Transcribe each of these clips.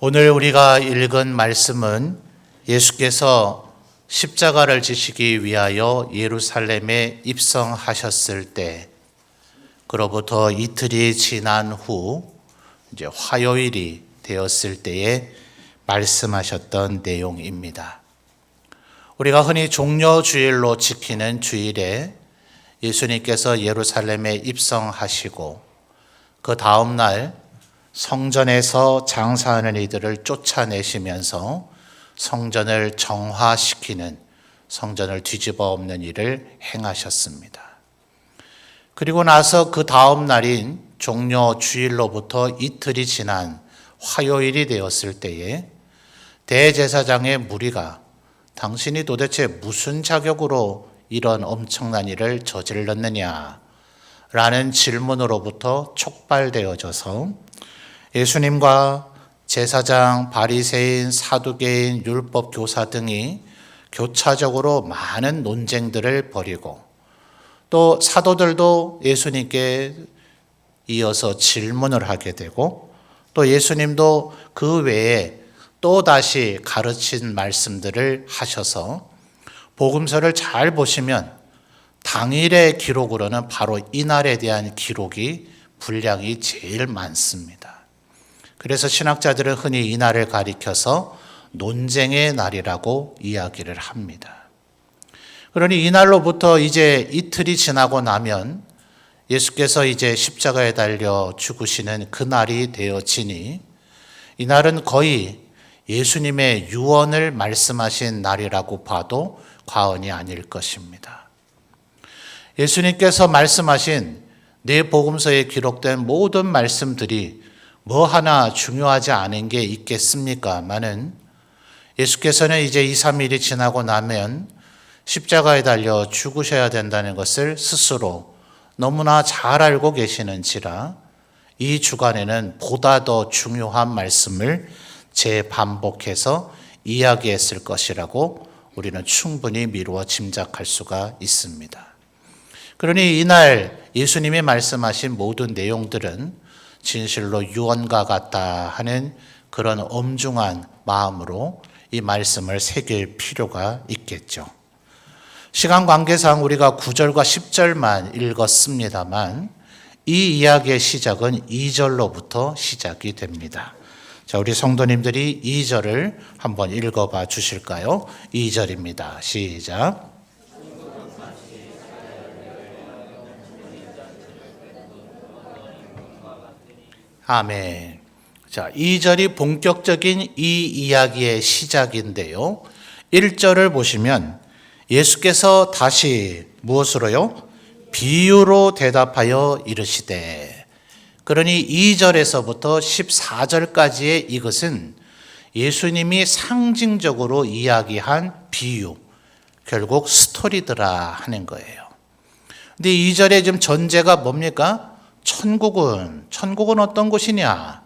오늘 우리가 읽은 말씀은 예수께서 십자가를 지시기 위하여 예루살렘에 입성하셨을 때, 그로부터 이틀이 지난 후 이제 화요일이 되었을 때에 말씀하셨던 내용입니다. 우리가 흔히 종려주일로 지키는 주일에 예수님께서 예루살렘에 입성하시고 그 다음 날 성전에서 장사하는 이들을 쫓아내시면서 성전을 정화시키는, 성전을 뒤집어 엎는 일을 행하셨습니다. 그리고 나서 그 다음 날인 종려주일로부터 이틀이 지난 화요일이 되었을 때에 대제사장의 무리가 당신이 도대체 무슨 자격으로 이런 엄청난 일을 저질렀느냐 라는 질문으로부터 촉발되어져서 예수님과 제사장, 바리새인, 사두개인, 율법 교사 등이 교차적으로 많은 논쟁들을 벌이고, 또 사도들도 예수님께 이어서 질문을 하게 되고, 또 예수님도 그 외에 또 다시 가르친 말씀들을 하셔서 복음서를 잘 보시면 당일의 기록으로는 바로 이날에 대한 기록이 분량이 제일 많습니다. 그래서 신학자들은 흔히 이날을 가리켜서 논쟁의 날이라고 이야기를 합니다. 그러니 이날로부터 이제 이틀이 지나고 나면 예수께서 이제 십자가에 달려 죽으시는 그날이 되어지니, 이날은 거의 예수님의 유언을 말씀하신 날이라고 봐도 과언이 아닐 것입니다. 예수님께서 말씀하신 네 복음서에 기록된 모든 말씀들이 뭐 하나 중요하지 않은 게 있겠습니까마는 예수께서는 이제 2, 3일이 지나고 나면 십자가에 달려 죽으셔야 된다는 것을 스스로 너무나 잘 알고 계시는지라 이 주간에는 보다 더 중요한 말씀을 재반복해서 이야기했을 것이라고 우리는 충분히 미루어 짐작할 수가 있습니다. 그러니 이날 예수님이 말씀하신 모든 내용들은 진실로 유언과 같다 하는 그런 엄중한 마음으로 이 말씀을 새길 필요가 있겠죠. 시간 관계상 우리가 9절과 10절만 읽었습니다만 이 이야기의 시작은 2절로부터 시작이 됩니다. 자, 우리 성도님들이 2절을 한번 읽어봐 주실까요? 2절입니다. 시작. 아멘. 자, 2절이 본격적인 이 이야기의 시작인데요. 1절을 보시면 예수께서 다시 무엇으로요? 비유로 대답하여 이르시되. 그러니 2절에서부터 14절까지의 이것은 예수님이 상징적으로 이야기한 비유, 결국 스토리더라 하는 거예요. 근데 2절에 지금 전제가 뭡니까? 천국은 어떤 곳이냐?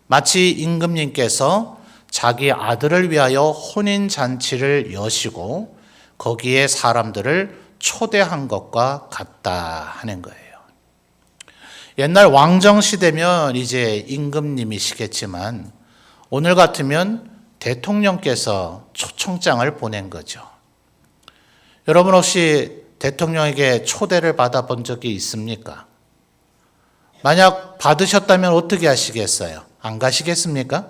마치 임금님께서 자기 아들을 위하여 혼인잔치를 여시고 거기에 사람들을 초대한 것과 같다 하는 거예요. 옛날 왕정시대면 이제 임금님이시겠지만 오늘 같으면 대통령께서 초청장을 보낸 거죠. 여러분 혹시 대통령에게 초대를 받아본 적이 있습니까? 만약 받으셨다면 어떻게 하시겠어요? 안 가시겠습니까?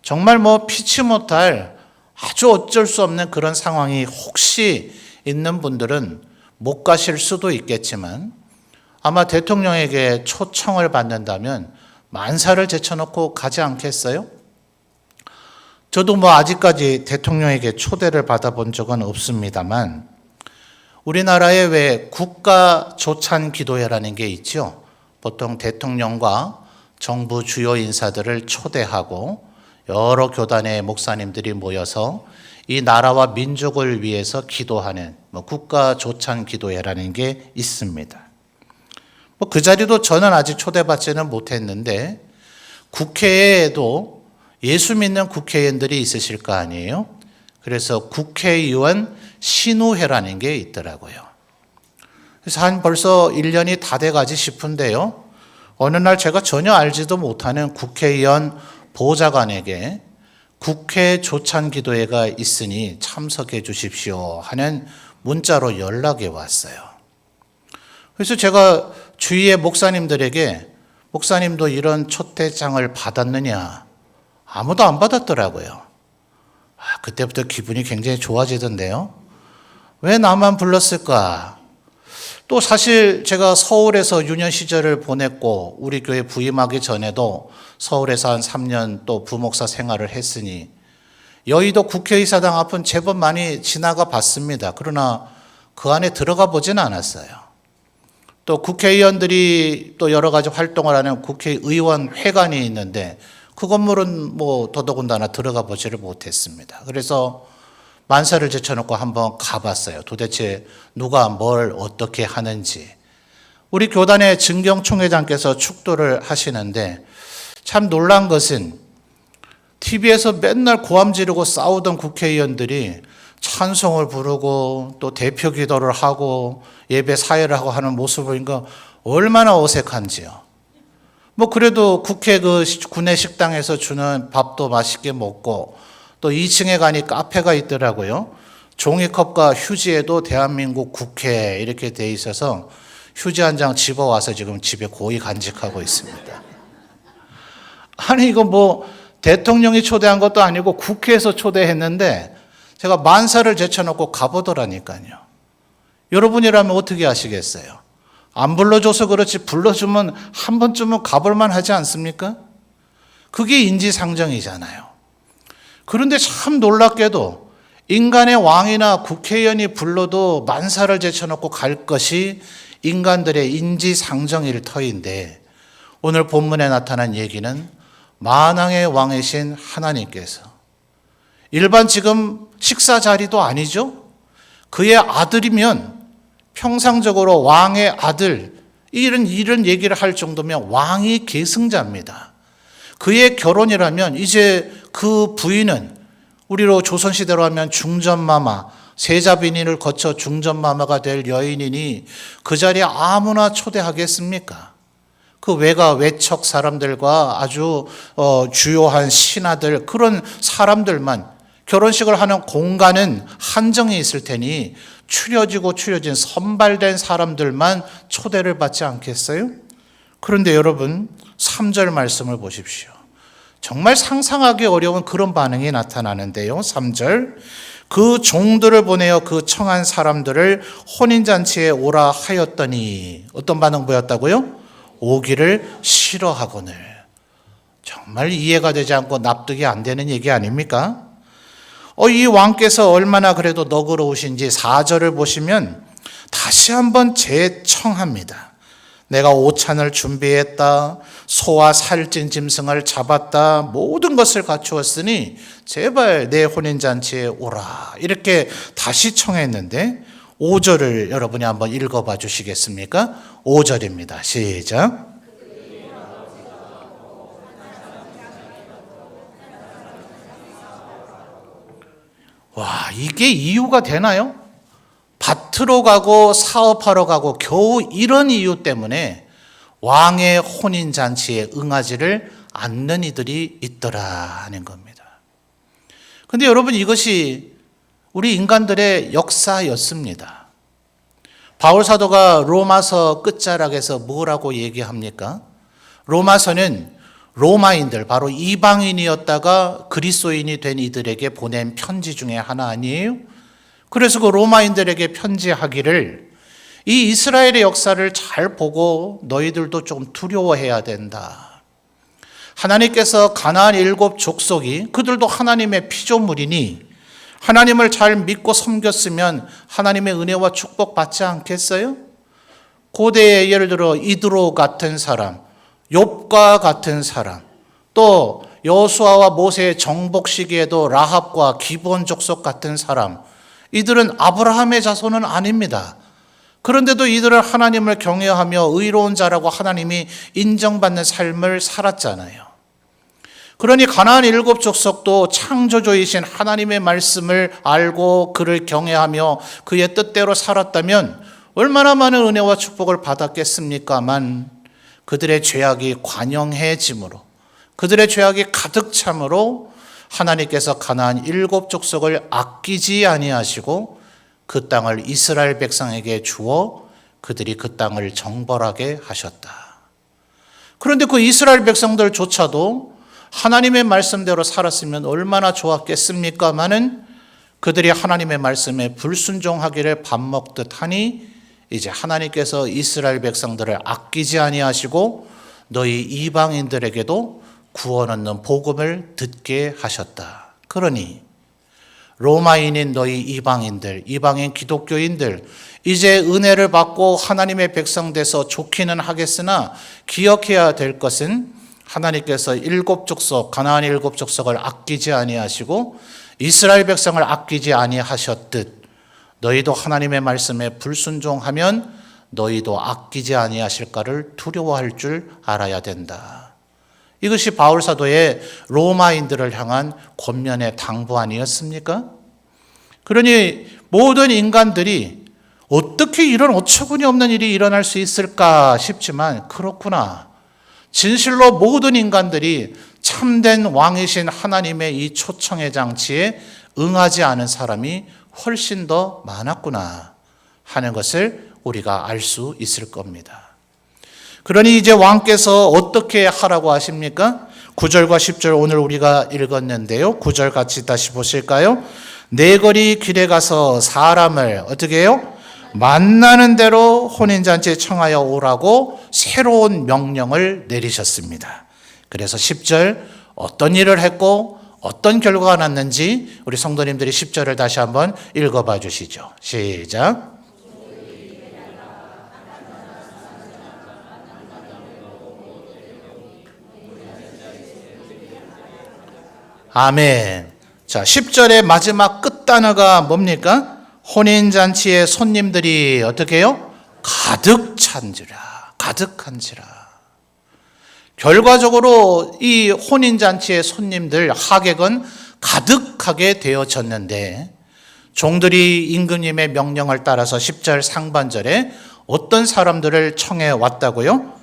정말 피치 못할 아주 어쩔 수 없는 그런 상황이 혹시 있는 분들은 못 가실 수도 있겠지만 아마 대통령에게 초청을 받는다면 만사를 제쳐놓고 가지 않겠어요? 저도 아직까지 대통령에게 초대를 받아본 적은 없습니다만 우리나라에 왜 국가조찬 기도회라는 게 있죠. 보통 대통령과 정부 주요 인사들을 초대하고 여러 교단의 목사님들이 모여서 이 나라와 민족을 위해서 기도하는 국가조찬 기도회라는 게 있습니다. 그 자리도 저는 아직 초대받지는 못했는데 국회에도 예수 믿는 국회의원들이 있으실 거 아니에요? 그래서 국회의원 신우회라는 게 있더라고요. 그래서 벌써 1년이 다 돼가지 싶은데요. 어느 날 제가 전혀 알지도 못하는 국회의원 보좌관에게 국회 조찬 기도회가 있으니 참석해 주십시오 하는 문자로 연락이 왔어요. 그래서 제가 주위의 목사님들에게 목사님도 이런 초대장을 받았느냐? 아무도 안 받았더라고요. 그때부터 기분이 굉장히 좋아지던데요. 왜 나만 불렀을까? 또 사실 제가 서울에서 유년 시절을 보냈고 우리 교회 부임하기 전에도 서울에서 한 3년 또 부목사 생활을 했으니 여의도 국회의사당 앞은 제법 많이 지나가 봤습니다. 그러나 그 안에 들어가 보진 않았어요. 또 국회의원들이 또 여러 가지 활동을 하는 국회의원 회관이 있는데 그 건물은 뭐 더더군다나 들어가 보지를 못했습니다. 그래서 만사를 제쳐놓고 한번 가봤어요. 도대체 누가 뭘 어떻게 하는지. 우리 교단의 증경총회장께서 축도를 하시는데 참 놀란 것은 TV에서 맨날 고함 지르고 싸우던 국회의원들이 찬송을 부르고 또 대표 기도를 하고 예배 사회를 하고 하는 모습을 보니까 얼마나 어색한지요. 뭐 그래도 국회 그 구내 식당에서 주는 밥도 맛있게 먹고 또 2층에 가니 카페가 있더라고요. 종이컵과 휴지에도 대한민국 국회 이렇게 돼 있어서 휴지 한 장 집어와서 지금 집에 고이 간직하고 있습니다. 아니 이거 뭐 대통령이 초대한 것도 아니고 국회에서 초대했는데 제가 만사를 제쳐놓고 가보더라니까요. 여러분이라면 어떻게 하시겠어요? 안 불러줘서 그렇지 불러주면 한 번쯤은 가볼만 하지 않습니까? 그게 인지상정이잖아요. 그런데 참 놀랍게도 인간의 왕이나 국회의원이 불러도 만사를 제쳐놓고 갈 것이 인간들의 인지상정일 터인데 오늘 본문에 나타난 얘기는 만왕의 왕이신 하나님께서 일반 지금 식사 자리도 아니죠. 그의 아들이면 평상적으로 왕의 아들 이런 얘기를 할 정도면 왕이 계승자입니다. 그의 결혼이라면 이제 그 부인은 우리로 조선시대로 하면 중전마마, 세자비니를 거쳐 중전마마가 될 여인이니 그 자리에 아무나 초대하겠습니까? 그 외척 사람들과 아주 주요한 신하들 그런 사람들만 결혼식을 하는 공간은 한정이 있을 테니 추려진 선발된 사람들만 초대를 받지 않겠어요? 그런데 여러분 3절 말씀을 보십시오. 정말 상상하기 어려운 그런 반응이 나타나는데요. 3절 그 종들을 보내어 그 청한 사람들을 혼인잔치에 오라 하였더니 어떤 반응 보였다고요? 오기를 싫어하거늘. 정말 이해가 되지 않고 납득이 안 되는 얘기 아닙니까? 이 왕께서 얼마나 그래도 너그러우신지 4절을 보시면 다시 한번 재청합니다. 내가 오찬을 준비했다. 소와 살찐 짐승을 잡았다. 모든 것을 갖추었으니 제발 내 혼인잔치에 오라. 이렇게 다시 청했는데 5절을 여러분이 한번 읽어봐 주시겠습니까? 5절입니다. 시작. 와, 이게 이유가 되나요? 밭으로 가고 사업하러 가고 겨우 이런 이유 때문에 왕의 혼인잔치에 응하지를 않는 이들이 있더라 하는 겁니다. 그런데 여러분 이것이 우리 인간들의 역사였습니다. 바울 사도가 로마서 끝자락에서 뭐라고 얘기합니까? 로마서는 로마인들, 바로 이방인이었다가 그리스도인이 된 이들에게 보낸 편지 중에 하나 아니에요? 그래서 그 로마인들에게 편지하기를 이 이스라엘의 역사를 잘 보고 너희들도 좀 두려워해야 된다. 하나님께서 가나안 7 족속이 그들도 하나님의 피조물이니 하나님을 잘 믿고 섬겼으면 하나님의 은혜와 축복 받지 않겠어요? 고대에 예를 들어 이드로 같은 사람, 욥과 같은 사람, 또 여호수아와 모세의 정복 시기에도 라합과 기브온 족속 같은 사람, 이들은 아브라함의 자손은 아닙니다. 그런데도 이들은 하나님을 경외하며 의로운 자라고 하나님이 인정받는 삶을 살았잖아요. 그러니 가나안 7 족속도 창조주이신 하나님의 말씀을 알고 그를 경외하며 그의 뜻대로 살았다면 얼마나 많은 은혜와 축복을 받았겠습니까만 그들의 죄악이 관영해짐으로 그들의 죄악이 가득 참으로 하나님께서 가나안 7족속을 아끼지 아니하시고 그 땅을 이스라엘 백성에게 주어 그들이 그 땅을 정벌하게 하셨다. 그런데 그 이스라엘 백성들조차도 하나님의 말씀대로 살았으면 얼마나 좋았겠습니까마는 그들이 하나님의 말씀에 불순종하기를 밥 먹듯 하니 이제 하나님께서 이스라엘 백성들을 아끼지 아니하시고 너희 이방인들에게도 구원 얻는 복음을 듣게 하셨다. 그러니 로마인인 너희 이방인들, 이방인 기독교인들 이제 은혜를 받고 하나님의 백성 돼서 좋기는 하겠으나 기억해야 될 것은 하나님께서 7족속, 가나안 7족속을 아끼지 아니하시고 이스라엘 백성을 아끼지 아니하셨듯 너희도 하나님의 말씀에 불순종하면 너희도 아끼지 아니하실까를 두려워할 줄 알아야 된다. 이것이 바울 사도의 로마인들을 향한 권면의 당부 아니었습니까? 그러니 모든 인간들이 어떻게 이런 어처구니 없는 일이 일어날 수 있을까 싶지만 그렇구나. 진실로 모든 인간들이 참된 왕이신 하나님의 이 초청의 장치에 응하지 않은 사람이 훨씬 더 많았구나 하는 것을 우리가 알 수 있을 겁니다. 그러니 이제 왕께서 어떻게 하라고 하십니까? 9절과 10절 오늘 우리가 읽었는데요. 9절 같이 다시 보실까요? 네 거리 길에 가서 사람을 어떻게 해요? 만나는 대로 혼인잔치에 청하여 오라고 새로운 명령을 내리셨습니다. 그래서 10절 어떤 일을 했고 어떤 결과가 났는지 우리 성도님들이 10절을 다시 한번 읽어봐 주시죠. 시작. 아멘. 자, 10절의 마지막 끝단어가 뭡니까? 혼인잔치의 손님들이 어떻게 해요? 가득 찬지라, 가득한지라. 결과적으로 이 혼인잔치의 손님들, 하객은 가득하게 되어졌는데 종들이 임금님의 명령을 따라서 10절 상반절에 어떤 사람들을 청해 왔다고요?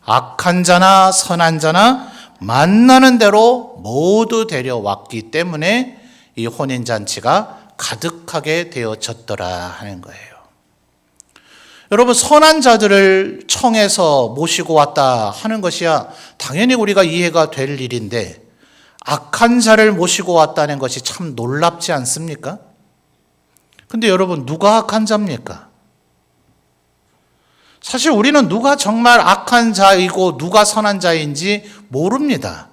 악한 자나 선한 자나 만나는 대로 모두 데려왔기 때문에 이 혼인잔치가 가득하게 되어졌더라 하는 거예요. 여러분, 선한 자들을 청해서 모시고 왔다 하는 것이야 당연히 우리가 이해가 될 일인데 악한 자를 모시고 왔다는 것이 참 놀랍지 않습니까? 근데 여러분, 누가 악한 자입니까? 사실 우리는 누가 정말 악한 자이고 누가 선한 자인지 모릅니다.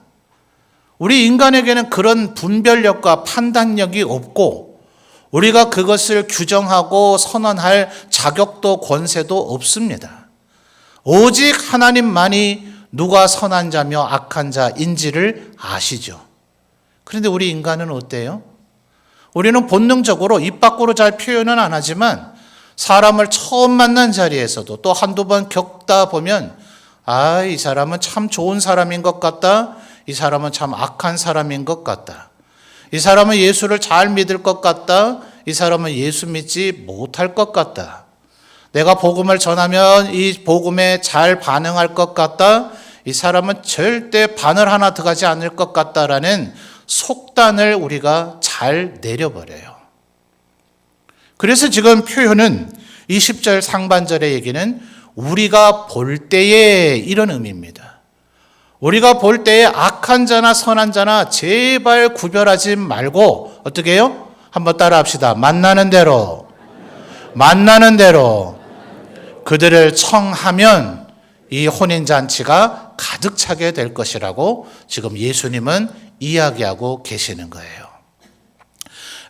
우리 인간에게는 그런 분별력과 판단력이 없고 우리가 그것을 규정하고 선언할 자격도 권세도 없습니다. 오직 하나님만이 누가 선한 자며 악한 자인지를 아시죠. 그런데 우리 인간은 어때요? 우리는 본능적으로 입 밖으로 잘 표현은 안 하지만 사람을 처음 만난 자리에서도 또 한두 번 겪다 보면 이 사람은 참 좋은 사람인 것 같다. 이 사람은 참 악한 사람인 것 같다. 이 사람은 예수를 잘 믿을 것 같다. 이 사람은 예수 믿지 못할 것 같다. 내가 복음을 전하면 이 복음에 잘 반응할 것 같다. 이 사람은 절대 바늘 하나 들어가지 않을 것 같다라는 속단을 우리가 잘 내려버려요. 그래서 지금 표현은 20절 상반절의 얘기는 우리가 볼 때에 이런 의미입니다. 우리가 볼 때에 악한 자나 선한 자나 제발 구별하지 말고 어떻게 해요? 한번 따라 합시다. 만나는 대로 그들을 청하면 이 혼인잔치가 가득 차게 될 것이라고 지금 예수님은 이야기하고 계시는 거예요.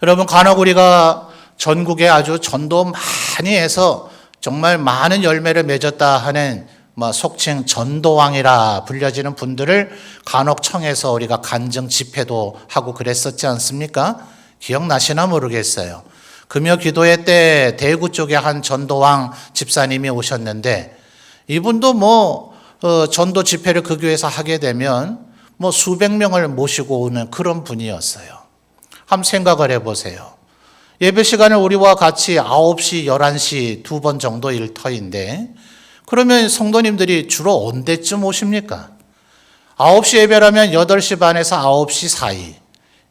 여러분, 간혹 우리가 전국에 아주 전도 많이 해서 정말 많은 열매를 맺었다 하는 속칭 전도왕이라 불려지는 분들을 간혹 청해서 우리가 간증 집회도 하고 그랬었지 않습니까? 기억나시나 모르겠어요. 금요 기도회 때 대구 쪽에 한 전도왕 집사님이 오셨는데 이분도 전도 집회를 그 교회에서 하게 되면 수백 명을 모시고 오는 그런 분이었어요. 한번 생각을 해보세요. 예배 시간을 우리와 같이 9시, 11시 2번 정도일 터인데 그러면 성도님들이 주로 언제쯤 오십니까? 9시 예배라면 8시 반에서 9시 사이,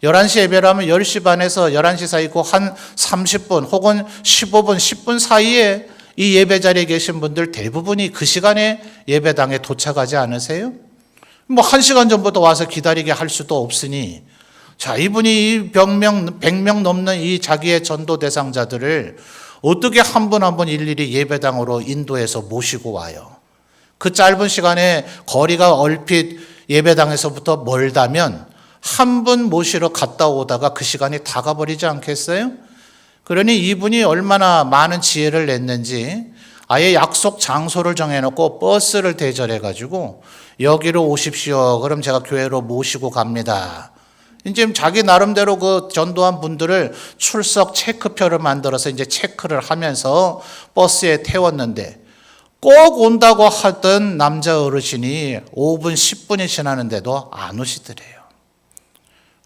11시 예배라면 10시 반에서 11시 사이 그 한 30분 혹은 15분, 10분 사이에 이 예배 자리에 계신 분들 대부분이 그 시간에 예배당에 도착하지 않으세요? 뭐 1시간 전부터 와서 기다리게 할 수도 없으니, 자, 이분이 이 100명 넘는 이 자기의 전도 대상자들을 어떻게 한 분 한 분 일일이 예배당으로 인도해서 모시고 와요? 그 짧은 시간에 거리가 얼핏 예배당에서부터 멀다면 한 분 모시러 갔다 오다가 그 시간이 다 가버리지 않겠어요? 그러니 이분이 얼마나 많은 지혜를 냈는지 아예 약속 장소를 정해놓고 버스를 대절해가지고 여기로 오십시오. 그럼 제가 교회로 모시고 갑니다. 이제 자기 나름대로 그 전도한 분들을 출석 체크표를 만들어서 이제 체크를 하면서 버스에 태웠는데, 꼭 온다고 하던 남자 어르신이 5분, 10분이 지나는데도 안 오시더래요.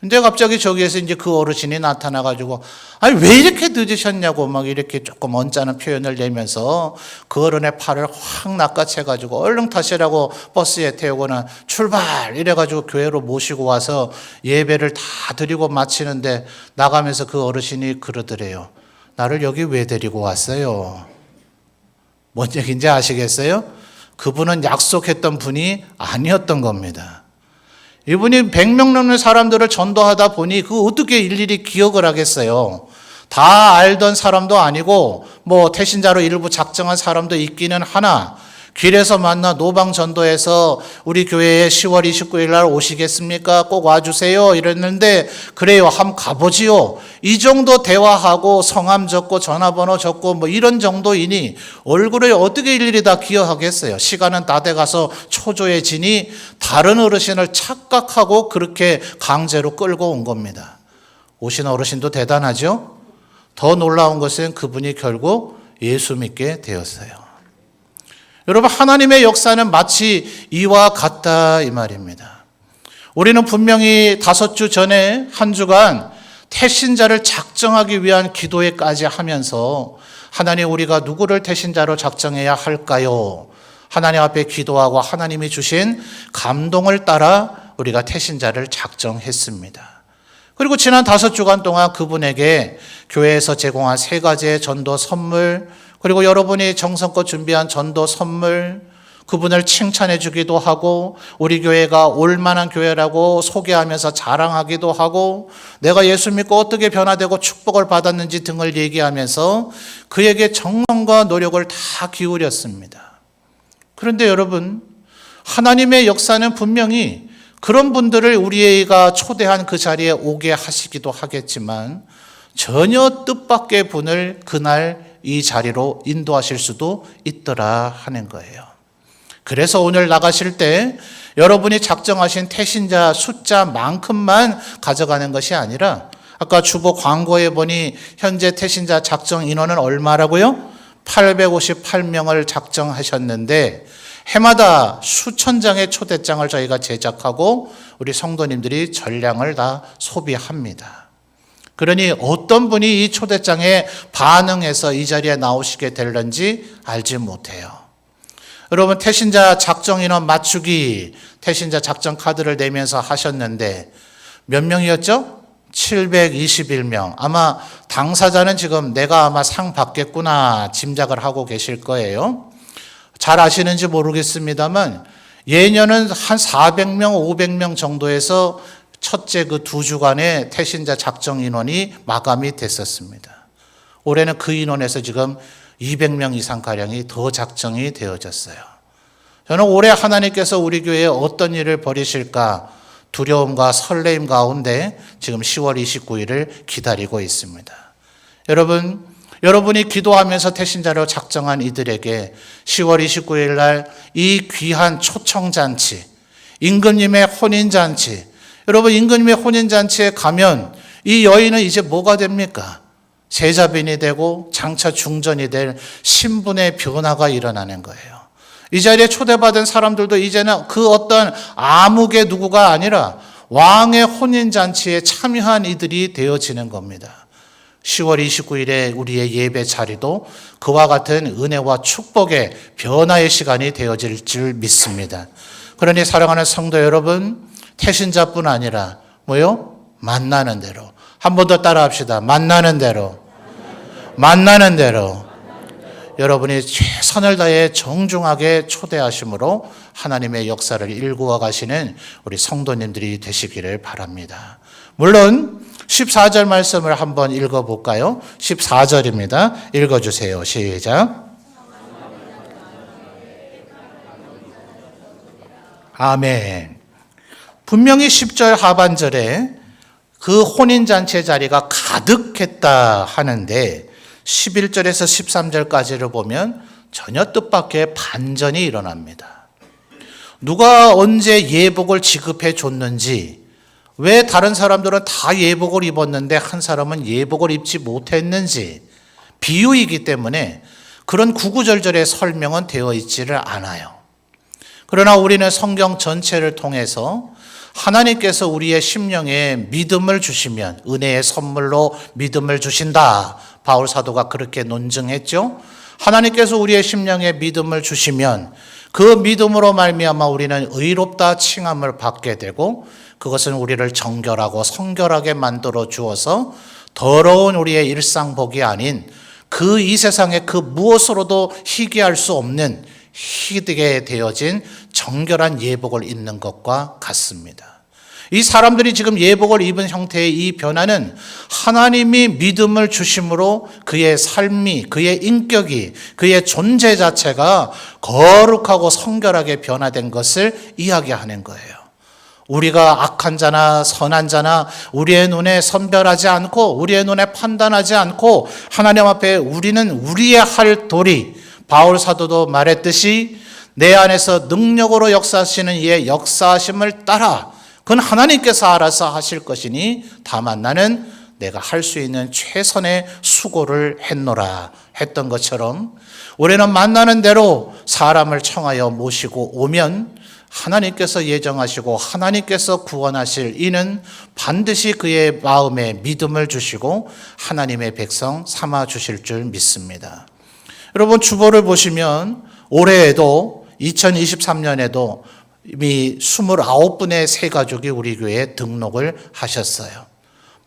근데 갑자기 저기에서 이제 그 어르신이 나타나가지고, 아니, 왜 이렇게 늦으셨냐고 막 이렇게 조금 언짢은 표현을 내면서 그 어른의 팔을 확 낚아채가지고 얼른 타시라고 버스에 태우고는 출발! 이래가지고 교회로 모시고 와서 예배를 다 드리고 마치는데 나가면서 그 어르신이 그러더래요. 나를 여기 왜 데리고 왔어요? 뭔 얘기인지 아시겠어요? 그분은 약속했던 분이 아니었던 겁니다. 이분이 100명 넘는 사람들을 전도하다 보니 그 어떻게 일일이 기억을 하겠어요? 다 알던 사람도 아니고 뭐 태신자로 일부 작정한 사람도 있기는 하나, 길에서 만나 노방 전도해서 우리 교회에 10월 29일 날 오시겠습니까? 꼭 와주세요. 이랬는데 그래요, 한번 가보지요. 이 정도 대화하고 성함 적고 전화번호 적고 뭐 이런 정도이니 얼굴을 어떻게 일일이 다 기억하겠어요. 시간은 다 돼가서 초조해지니 다른 어르신을 착각하고 그렇게 강제로 끌고 온 겁니다. 오신 어르신도 대단하죠? 더 놀라운 것은 그분이 결국 예수 믿게 되었어요. 여러분, 하나님의 역사는 마치 이와 같다 이 말입니다. 우리는 분명히 5주 전에 한 주간 태신자를 작정하기 위한 기도회까지 하면서 하나님, 우리가 누구를 태신자로 작정해야 할까요? 하나님 앞에 기도하고 하나님이 주신 감동을 따라 우리가 태신자를 작정했습니다. 그리고 지난 5주간 동안 그분에게 교회에서 제공한 3가지의 전도 선물, 그리고 여러분이 정성껏 준비한 전도 선물, 그분을 칭찬해 주기도 하고 우리 교회가 올만한 교회라고 소개하면서 자랑하기도 하고 내가 예수 믿고 어떻게 변화되고 축복을 받았는지 등을 얘기하면서 그에게 정성과 노력을 다 기울였습니다. 그런데 여러분, 하나님의 역사는 분명히 그런 분들을 우리가 초대한 그 자리에 오게 하시기도 하겠지만 전혀 뜻밖의 분을 그날 이 자리로 인도하실 수도 있더라 하는 거예요. 그래서 오늘 나가실 때 여러분이 작정하신 태신자 숫자만큼만 가져가는 것이 아니라, 아까 주보 광고에 보니 현재 태신자 작정 인원은 얼마라고요? 858명을 작정하셨는데 해마다 수천 장의 초대장을 저희가 제작하고 우리 성도님들이 전량을 다 소비합니다. 그러니 어떤 분이 이 초대장에 반응해서 이 자리에 나오시게 될런지 알지 못해요. 여러분, 태신자 작정 인원 맞추기, 태신자 작정 카드를 내면서 하셨는데 몇 명이었죠? 721명. 아마 당사자는 지금 내가 아마 상 받겠구나 짐작을 하고 계실 거예요. 잘 아시는지 모르겠습니다만 예년은 한 400명, 500명 정도에서 첫째 그 2주간의 태신자 작정 인원이 마감이 됐었습니다. 올해는 그 인원에서 지금 200명 이상가량이 더 작정이 되어졌어요. 저는 올해 하나님께서 우리 교회에 어떤 일을 벌이실까 두려움과 설레임 가운데 지금 10월 29일을 기다리고 있습니다. 여러분이 기도하면서 태신자로 작정한 이들에게 10월 29일 날 이 귀한 초청잔치, 임금님의 혼인잔치, 여러분, 임금님의 혼인잔치에 가면 이 여인은 이제 뭐가 됩니까? 제자빈이 되고 장차 중전이 될 신분의 변화가 일어나는 거예요. 이 자리에 초대받은 사람들도 이제는 그 어떤 아무개 누구가 아니라 왕의 혼인잔치에 참여한 이들이 되어지는 겁니다. 10월 29일에 우리의 예배 자리도 그와 같은 은혜와 축복의 변화의 시간이 되어질 줄 믿습니다. 그러니 사랑하는 성도 여러분, 태신자뿐 아니라 뭐요? 만나는 대로. 한 번 더 따라합시다. 만나는 대로. 만나는 대로. 여러분이 최선을 다해 정중하게 초대하심으로 하나님의 역사를 일구어 가시는 우리 성도님들이 되시기를 바랍니다. 물론 14절 말씀을 한번 읽어볼까요? 14절입니다. 읽어주세요. 시작. 아멘. 분명히 10절 하반절에 그 혼인잔치 자리가 가득했다 하는데 11절에서 13절까지를 보면 전혀 뜻밖의 반전이 일어납니다. 누가 언제 예복을 지급해 줬는지, 왜 다른 사람들은 다 예복을 입었는데 한 사람은 예복을 입지 못했는지, 비유이기 때문에 그런 구구절절의 설명은 되어 있지를 않아요. 그러나 우리는 성경 전체를 통해서 하나님께서 우리의 심령에 믿음을 주시면 은혜의 선물로 믿음을 주신다. 바울 사도가 그렇게 논증했죠. 하나님께서 우리의 심령에 믿음을 주시면 그 믿음으로 말미암아 우리는 의롭다 칭함을 받게 되고, 그것은 우리를 정결하고 성결하게 만들어 주어서 더러운 우리의 일상복이 아닌 그 이 세상의 그 무엇으로도 희귀할 수 없는 희되게 되어진 정결한 예복을 입는 것과 같습니다. 이 사람들이 지금 예복을 입은 형태의 이 변화는 하나님이 믿음을 주심으로 그의 삶이, 그의 인격이, 그의 존재 자체가 거룩하고 성결하게 변화된 것을 이야기하는 거예요. 우리가 악한 자나 선한 자나 우리의 눈에 선별하지 않고 우리의 눈에 판단하지 않고 하나님 앞에 우리는 우리의 할 도리, 바울 사도도 말했듯이 내 안에서 능력으로 역사하시는 이의 역사하심을 따라 그건 하나님께서 알아서 하실 것이니 다만 나는 내가 할 수 있는 최선의 수고를 했노라 했던 것처럼 우리는 만나는 대로 사람을 청하여 모시고 오면 하나님께서 예정하시고 하나님께서 구원하실 이는 반드시 그의 마음에 믿음을 주시고 하나님의 백성 삼아 주실 줄 믿습니다. 여러분, 주보를 보시면 올해에도 2023년에도 이미 29분의 새 가족이 우리 교회에 등록을 하셨어요.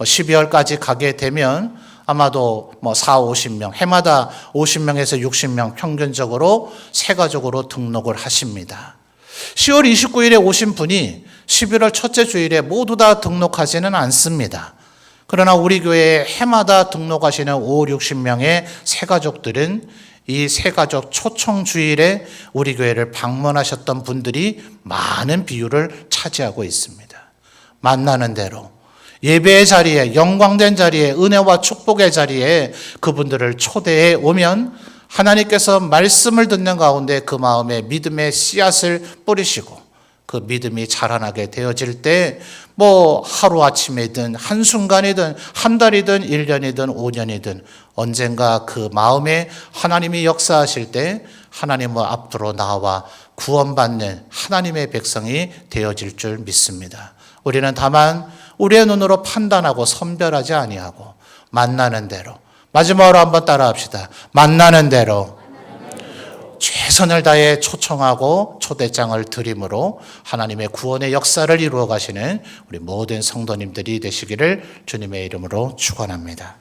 12월까지 가게 되면 아마도 4, 50명, 해마다 50명에서 60명 평균적으로 새 가족으로 등록을 하십니다. 10월 29일에 오신 분이 11월 첫째 주일에 모두 다 등록하지는 않습니다. 그러나 우리 교회에 해마다 등록하시는 5, 60명의 새 가족들은 이 새 가족 초청 주일에 우리 교회를 방문하셨던 분들이 많은 비율을 차지하고 있습니다. 만나는 대로 예배의 자리에, 영광된 자리에, 은혜와 축복의 자리에 그분들을 초대해 오면 하나님께서 말씀을 듣는 가운데 그 마음에 믿음의 씨앗을 뿌리시고 그 믿음이 자라나게 되어질 때 하루아침이든 한순간이든 한 달이든 1년이든 5년이든 언젠가 그 마음에 하나님이 역사하실 때 하나님의 앞으로 나와 구원받는 하나님의 백성이 되어질 줄 믿습니다. 우리는 다만 우리의 눈으로 판단하고 선별하지 아니하고 만나는 대로, 마지막으로 한번 따라합시다. 만나는 대로 최선을 다해 초청하고 초대장을 드림으로 하나님의 구원의 역사를 이루어 가시는 우리 모든 성도님들이 되시기를 주님의 이름으로 축원합니다.